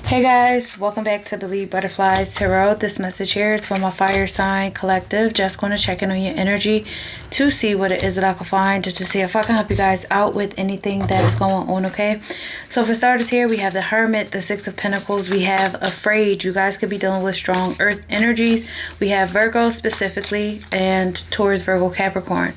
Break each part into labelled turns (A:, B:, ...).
A: Hey guys, welcome back to Believe Butterflies Tarot. This message here is for my fire sign collective. Just going to check in on your energy to see what it is that I can find, just to see if I can help you guys out with anything that is going on, okay? So for starters here, we have the Hermit, the Six of Pentacles. We have Afraid. You guys could be dealing with strong earth energies. We have Virgo specifically and Taurus, Virgo, Capricorn.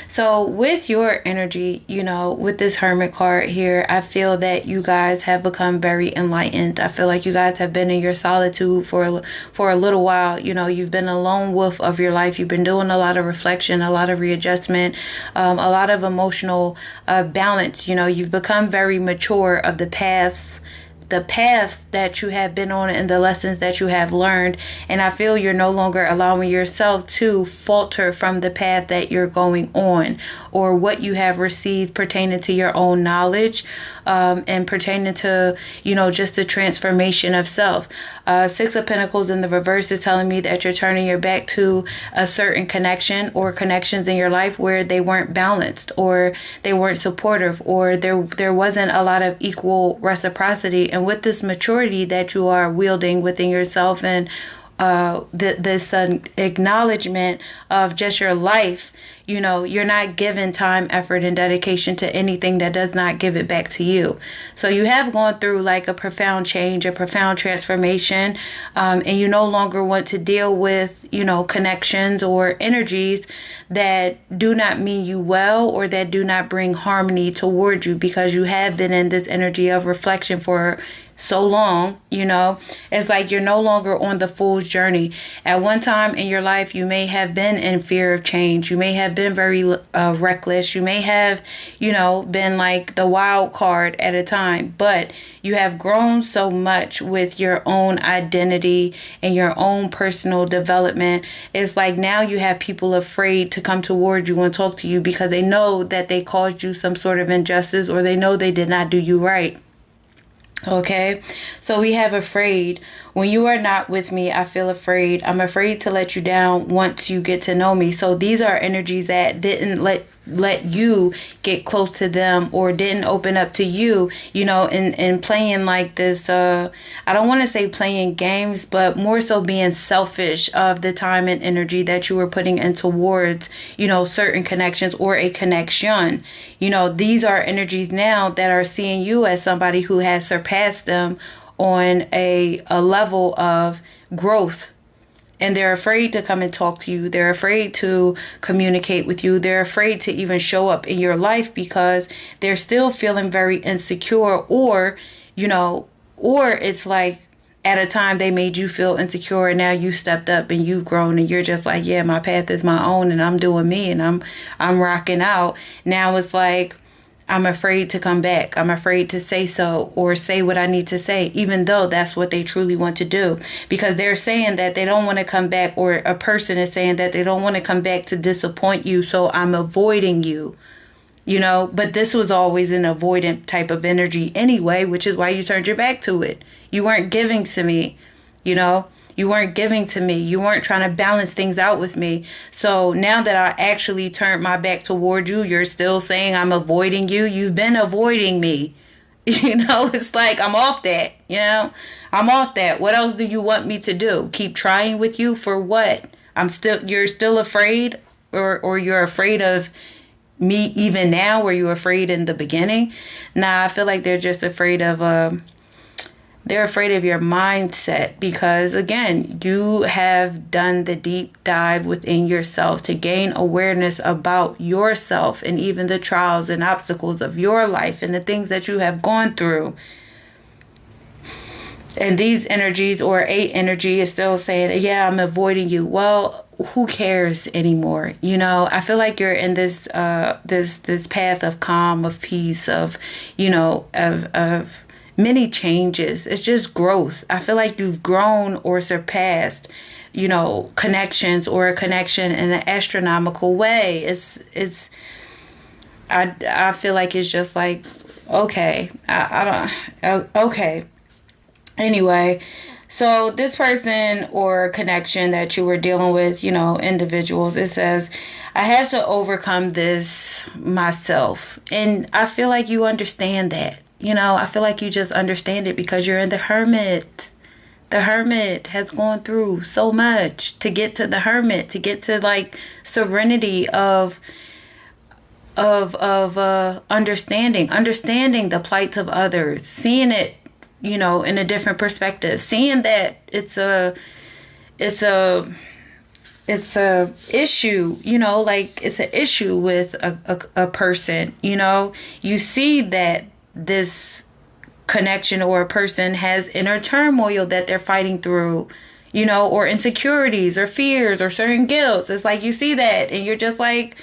A: So with your energy, with this Hermit card here, I feel that you guys have become very enlightened. I feel like you guys have been in your solitude for a little while. You've been a lone wolf of your life. You've been doing a lot of reflection, a lot of readjustment, a lot of emotional balance. You've become very mature of the paths that you have been on and the lessons that you have learned. And I feel you're no longer allowing yourself to falter from the path that you're going on or what you have received pertaining to your own knowledge and pertaining to, just the transformation of self. Six of Pentacles in the reverse is telling me that you're turning your back to a certain connection or connections in your life where they weren't balanced or they weren't supportive or there wasn't a lot of equal reciprocity. And with this maturity that you are wielding within yourself and this acknowledgement of just your life, you're not giving time, effort, and dedication to anything that does not give it back to you. So you have gone through like a profound change, a profound transformation, and you no longer want to deal with, connections or energies that do not mean you well or that do not bring harmony toward you, because you have been in this energy of reflection for so long. It's like you're no longer on the fool's journey. At one time in your life, you may have been in fear of change. You may have been very reckless. You may have, been like the wild card at a time, but you have grown so much with your own identity and your own personal development. It's like now you have people afraid to come toward you and talk to you because they know that they caused you some sort of injustice or they know they did not do you right. Okay, so we have Afraid. When you are not with me, I feel afraid. I'm afraid to let you down once you get to know me. So these are energies that didn't let you get close to them or didn't open up to you, and playing like this, I don't want to say playing games, but more so being selfish of the time and energy that you were putting in towards, certain connections or a connection. These are energies now that are seeing you as somebody who has surpassed them on a level of growth. And they're afraid to come and talk to you. They're afraid to communicate with you. They're afraid to even show up in your life because they're still feeling very insecure, or it's like at a time they made you feel insecure and now you stepped up and you've grown and you're just like, yeah, my path is my own and I'm doing me and I'm rocking out. Now it's like, I'm afraid to come back. I'm afraid to say so or say what I need to say, even though that's what they truly want to do, because they're saying that they don't want to come back, or a person is saying that they don't want to come back to disappoint you. So I'm avoiding you, but this was always an avoidant type of energy anyway, which is why you turned your back to it. You weren't giving to me, You weren't giving to me. You weren't trying to balance things out with me. So now that I actually turned my back toward you, you're still saying I'm avoiding you. You've been avoiding me. It's like I'm off that, I'm off that. What else do you want me to do? Keep trying with you for what? You're still afraid, or you're afraid of me even now? Were you afraid in the beginning? Nah, I feel like they're just afraid of, they're afraid of your mindset, because again, you have done the deep dive within yourself to gain awareness about yourself and even the trials and obstacles of your life and the things that you have gone through. And these energies, or a energy, is still saying, yeah, I'm avoiding you. Well, who cares anymore? I feel like you're in this this path of calm, of peace, of of many changes. It's just growth. I feel like you've grown or surpassed, connections or a connection in an astronomical way. I feel like it's just like, okay, I don't, okay. Anyway, so this person or connection that you were dealing with, individuals, it says, I had to overcome this myself. And I feel like you understand that. you know, I feel like you just understand it because you're in the Hermit. The Hermit has gone through so much to get to the Hermit, to get to like serenity of understanding the plights of others, seeing it, you know, in a different perspective, seeing that it's a issue, you know, like it's an issue with a person, you know, you see that this connection or a person has inner turmoil that they're fighting through, you know, or insecurities or fears or certain guilts. It's like you see that and you're just like,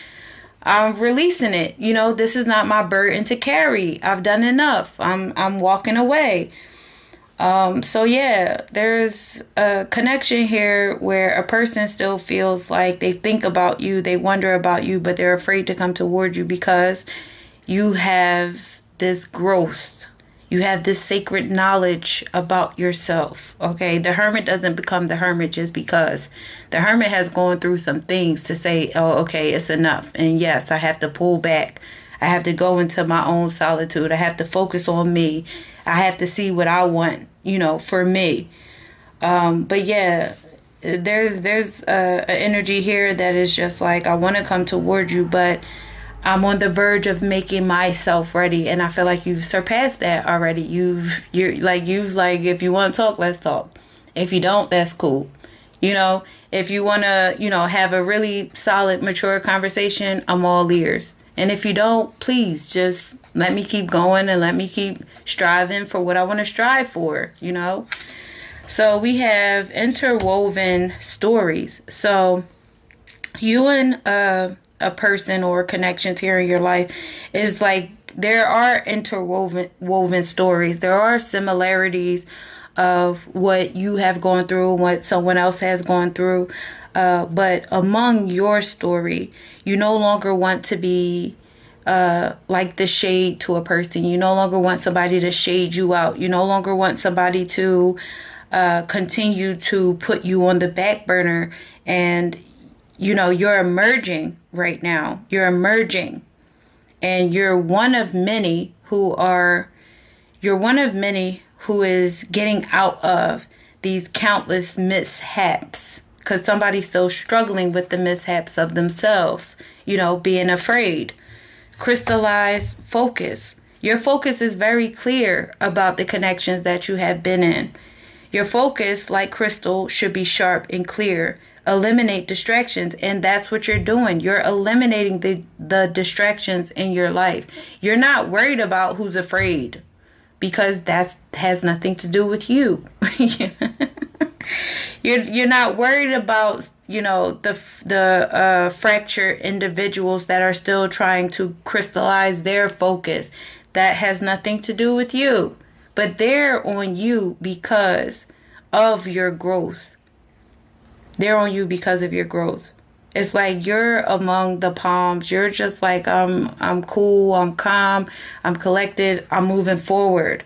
A: I'm releasing it. You know, this is not my burden to carry. I've done enough. I'm walking away. So yeah, there's a connection here where a person still feels like they think about you, they wonder about you, but they're afraid to come toward you because you have this growth. You have this sacred knowledge about yourself. Okay, the Hermit doesn't become the Hermit just because. The Hermit has gone through some things to say, oh, okay, it's enough. And yes, I have to pull back. I have to go into my own solitude. I have to focus on me. I have to see what I want, you know, for me. But yeah, there's an energy here that is just like, I want to come toward you, but I'm on the verge of making myself ready. And I feel like you've surpassed that already. You're like, if you want to talk, let's talk. If you don't, that's cool. You know, if you want to, you know, have a really solid, mature conversation, I'm all ears. And if you don't, please just let me keep going and let me keep striving for what I want to strive for, you know. So we have interwoven stories. So you and a person or connections here in your life is like, there are interwoven stories. There are similarities of what you have gone through, what someone else has gone through. But among your story, you no longer want to be like the shade to a person. You no longer want somebody to shade you out. You no longer want somebody to continue to put you on the back burner. And, you know, you're emerging right now. You're emerging. And you're one of many who is getting out of these countless mishaps, because somebody's still struggling with the mishaps of themselves, you know, being afraid. Crystallize focus. Your focus is very clear about the connections that you have been in. Your focus, like crystal, should be sharp and clear. Eliminate distractions, and that's what you're doing. You're eliminating the distractions in your life. You're not worried about who's afraid, because that has nothing to do with you. You're not worried about, you know, the fractured individuals that are still trying to crystallize their focus. That has nothing to do with you, but they're on you because of your growth. They're on you because of your growth. It's like you're among the palms. You're just like, I'm cool, I'm calm, I'm collected, I'm moving forward.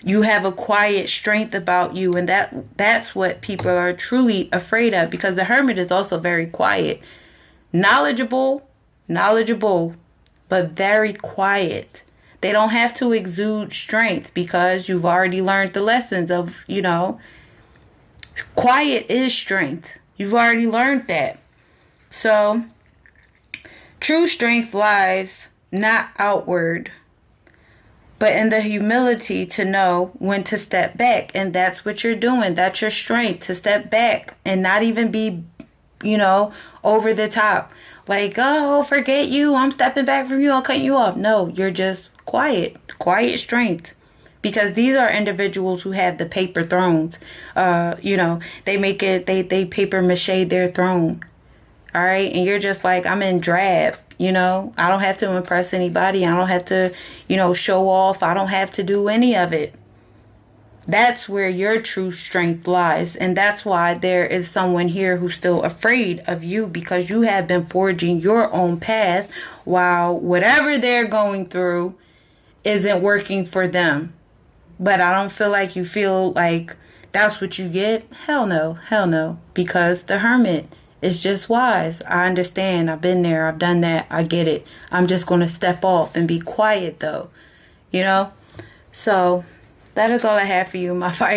A: You have a quiet strength about you, and that's what people are truly afraid of, because the Hermit is also very quiet. Knowledgeable, but very quiet. They don't have to exude strength because you've already learned the lessons of, you know, quiet is strength. You've already learned that. So, true strength lies not outward, but in the humility to know when to step back. And that's what you're doing. That's your strength, to step back and not even be, you know, over the top. Like, oh, forget you. I'm stepping back from you. I'll cut you off. No, you're just quiet. Quiet strength. Because these are individuals who have the paper thrones. You know, they make it, they paper mache their throne. All right. And you're just like, I'm in drab. You know, I don't have to impress anybody. I don't have to, you know, show off. I don't have to do any of it. That's where your true strength lies. And that's why there is someone here who's still afraid of you, because you have been forging your own path while whatever they're going through isn't working for them. But I don't feel like you feel like that's what you get. Hell no. Because the Hermit is just wise. I understand. I've been there. I've done that. I get it. I'm just going to step off and be quiet though. You know? So that is all I have for you, my fire.